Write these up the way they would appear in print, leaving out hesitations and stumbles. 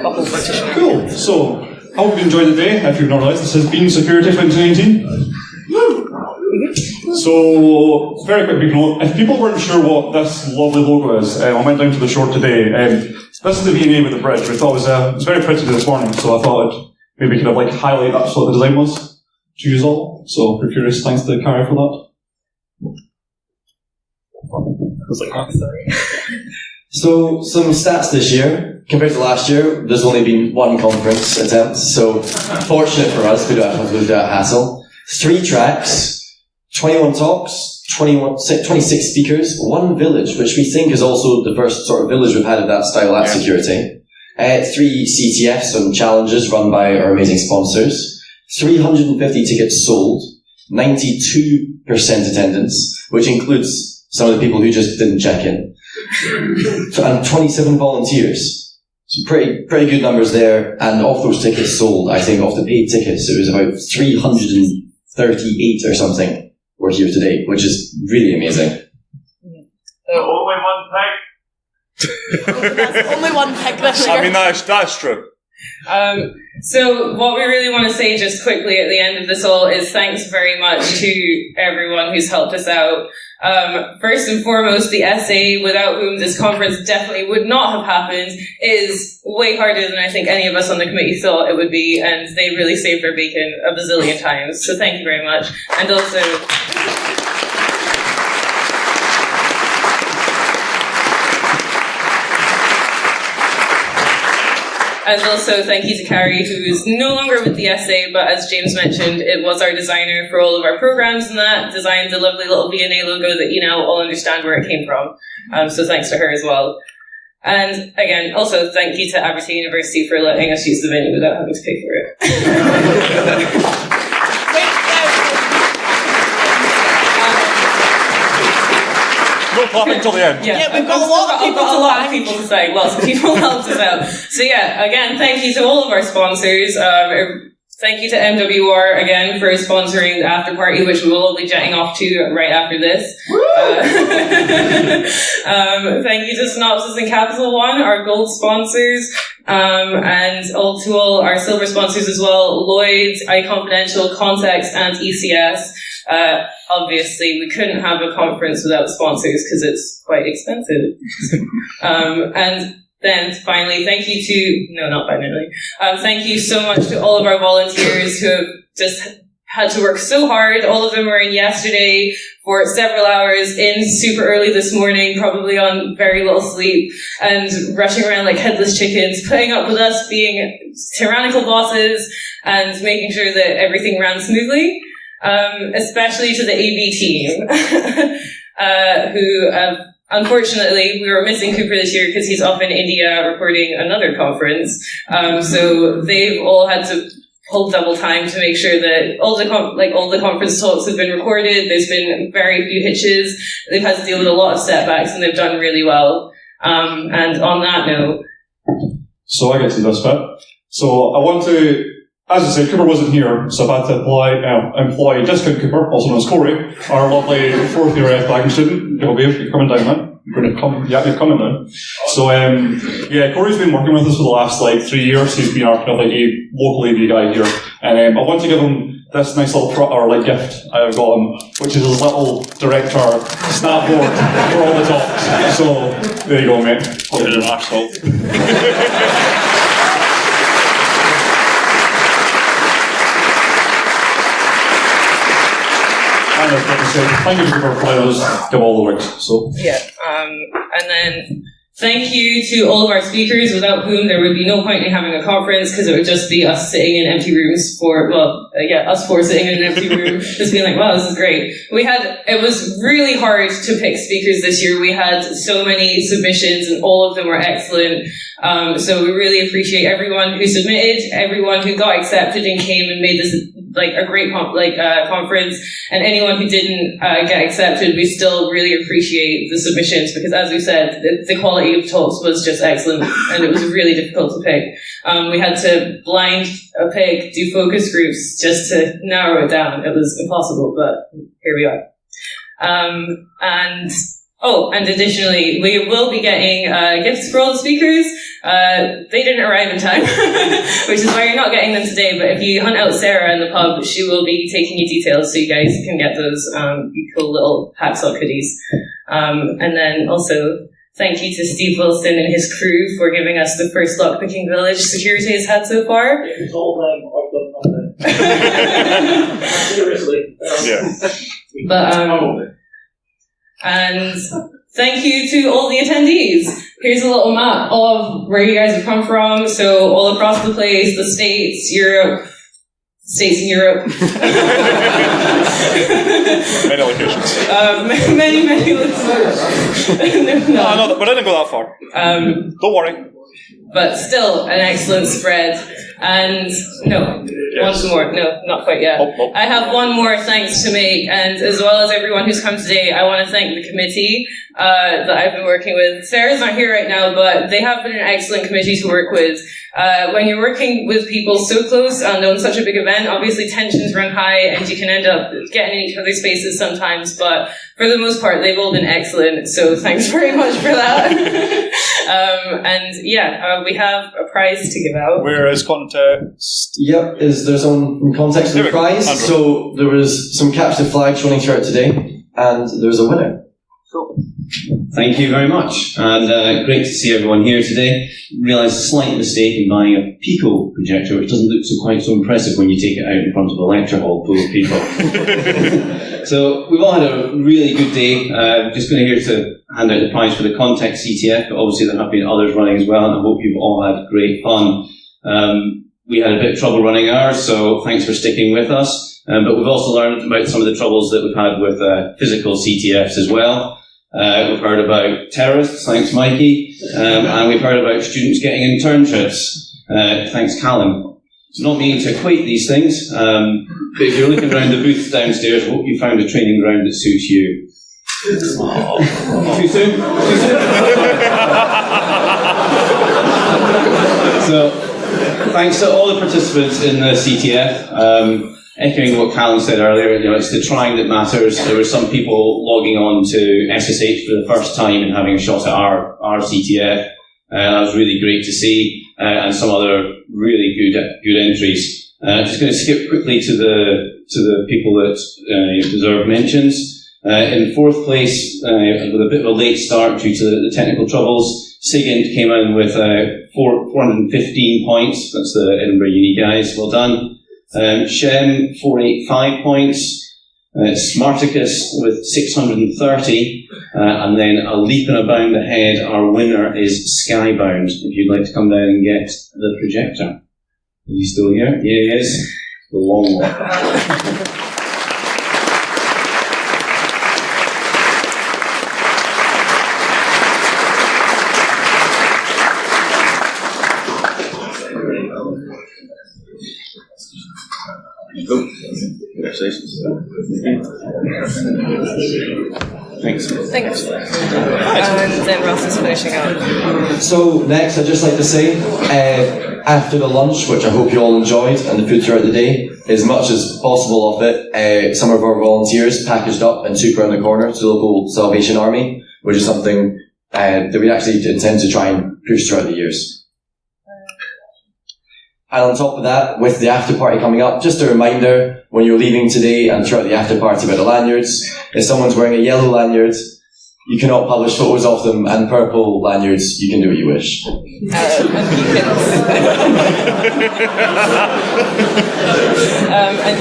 couple of practitioners. Cool. So, I hope you enjoyed the day. If you've not realised, this has been Securi-Tay 2019. So, very quick brief note. If people weren't sure what this lovely logo is, I went down to the shore today. This is the V&A with the bridge. We thought it was very pretty this morning, so I thought maybe we could have highlight that's what the design was to use all. So, we're curious. Thanks to Carrie for that. So, some stats this year. Compared to last year, there's only been one conference attempt, so fortunate for us, we don't have to go through that hassle. 3 tracks, 21 talks, 26 speakers, 1 village, which we think is also the first sort of village we've had of that style at Securi-Tay. 3 CTFs and challenges run by our amazing sponsors. 350 tickets sold, 92% attendance, which includes some of the people who just didn't check in. And 27 volunteers. So pretty good numbers there. And of those tickets sold, I think, of the paid tickets, it was about 338 or something were here today, which is really amazing. Only one pick. That's only one pick this year. I mean, that's true. So what we really want to say just quickly at the end of this all is thanks very much to everyone who's helped us out. First and foremost, the SA, without whom this conference definitely would not have happened, is way harder than I think any of us on the committee thought it would be, and they really saved our bacon a bazillion times. So thank you very much. And also... And also thank you to Carrie, who's no longer with the SA, but as James mentioned, it was our designer for all of our programs and that, designed the lovely little V&A logo that you now all understand where it came from. So thanks to her as well. And again, also thank you to Abertay University for letting us use the venue without having to pay for it. No clapping until the end. Yeah, we've got a lot of people to say. Lots of people helped us out. So yeah, again, thank you to all of our sponsors. Thank you to MWR again for sponsoring the after party, which we will all be jetting off to right after this. Thank you to Synopsis and Capital One, our gold sponsors, and all to all our silver sponsors as well, Lloyd's, iConfidential, Context, and ECS. Obviously, we couldn't have a conference without sponsors because it's quite expensive. And then finally, thank you so much to all of our volunteers who have just had to work so hard. All of them were in yesterday for several hours, in super early this morning, probably on very little sleep, and rushing around like headless chickens, putting up with us being tyrannical bosses and making sure that everything ran smoothly. Especially to the AV team, who unfortunately, we were missing Cooper this year because he's off in India recording another conference. So they've all had to pull double time to make sure that all the conference talks have been recorded. There's been very few hitches. They've had to deal with a lot of setbacks, and they've done really well. And on that note, so I get to this bit. So I want to. As I said, Cooper wasn't here, so I've had to employ Discount Cooper, also known as Corey, our lovely fourth year FBAG student. You're coming down now. You're coming down. So, Corey's been working with us for the last 3 years. He's been our kind of a local AV guy here. And I want to give him this nice little gift I've got him, which is his little director snapboard for all the talks. So, there you go, mate. Put it in an arsehole. Thank you for letting us give all the works. So yeah, and then thank you to all of our speakers, without whom there would be no point in having a conference, because it would just be us sitting in empty rooms us four sitting in an empty room, just being like, wow, this is great. It was really hard to pick speakers this year. We had so many submissions, and all of them were excellent. So we really appreciate everyone who submitted, everyone who got accepted and came and made this a great conference, and anyone who didn't get accepted. We still really appreciate the submissions, because as we said, the quality of talks was just excellent, and it was really difficult to pick. We had to blind pick, do focus groups just to narrow it down. It was impossible, but here we are. And additionally, we will be getting gifts for all the speakers. They didn't arrive in time, which is why you're not getting them today. But if you hunt out Sarah in the pub, she will be taking you details so you guys can get those cool little hacksaw hoodies. And then also, thank you to Steve Wilson and his crew for giving us the first lockpicking village Securi-Tay has had so far. It's all them, I've done nothing. Seriously. Yeah. But, and thank you to all the attendees. Here's a little map of where you guys have come from. So all across the place, the States, Europe, States in Europe. Many locations. Many locations. No, we didn't go that far. Don't worry. But still, an excellent spread. And once more. No, not quite yet. Oh. I have one more thanks to make, and as well as everyone who's come today, I want to thank the committee that I've been working with. Sarah's not here right now, but they have been an excellent committee to work with. When you're working with people so close and on such a big event, obviously tensions run high and you can end up getting in each other's faces sometimes, but for the most part, they've all been excellent, so thanks very much for that. We have a prize to give out. Where is context? Yep, there's some context for the prize. So there was some captive flags running throughout today, and there's a winner. Cool. Thank you very much, and great to see everyone here today. Realised a slight mistake in buying a Pico projector, which doesn't look quite so impressive when you take it out in front of a lecture hall full of people. So we've all had a really good day. Just going to here to hand out the prize for the Context CTF, but obviously there have been others running as well, and I hope you've all had great fun. We had a bit of trouble running ours, so thanks for sticking with us. But we've also learned about some of the troubles that we've had with physical CTFs as well. We've heard about terrorists, thanks Mikey, and we've heard about students getting internships, thanks Callum. It's not meaning to equate these things, but if you're looking around the booth downstairs, I hope you found a training ground that suits you. Too soon? Too soon? So, thanks to all the participants in the CTF. Echoing what Callum said earlier, it's the trying that matters. There were some people logging on to SSH for the first time and having a shot at our CTF. That was really great to see, and some other really good entries. Just going to skip quickly to the people that deserve mentions. In fourth place, with a bit of a late start due to the technical troubles, Sigint came in with 415 points. That's the Edinburgh Uni guys. Well done. Shem, 485 points. Smarticus with 630. And then a leap and a bound ahead, our winner is Skybound. If you'd like to come down and get the projector. Are you still here? Yeah, he is. The long one. Congratulations. Thanks. And then Ross is finishing up. So next, I'd just like to say, after the lunch, which I hope you all enjoyed, and the food throughout the day, as much as possible of it, some of our volunteers packaged up and took around the corner to the local Salvation Army, which is something that we actually intend to try and push throughout the years. And on top of that, with the after party coming up, just a reminder, when you're leaving today and throughout the after party about the lanyards, if someone's wearing a yellow lanyard, you cannot publish photos of them, and purple lanyards, you can do what you wish. And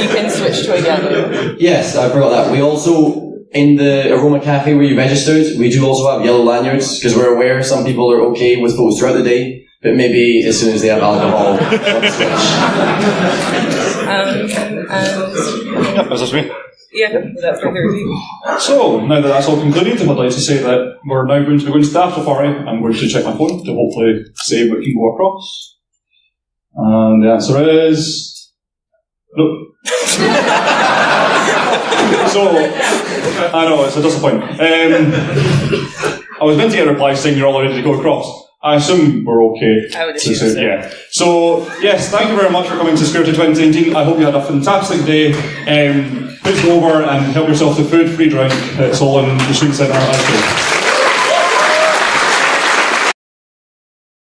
you can switch to a yellow. Yes, I forgot that. We also, in the Aroma Cafe where you registered, we do also have yellow lanyards, because we're aware some people are okay with photos throughout the day, but maybe as soon as they have alcohol, they'll switch. Yep, is this me? Yeah, without further ado. So, now that that's all concluded, I'd like to say that we're now going to be going to the after party. I'm going to check my phone to hopefully save what can go across. And the answer is... no. So, I know, it's a disappointment. I was meant to get a reply saying you're all ready to go across. I assume we're okay. I would assume so. Yeah. So, yes, thank you very much for coming to Securi-Tay 2019. I hope you had a fantastic day. Please go over and help yourself to food, free drink. It's all in the Student Centre.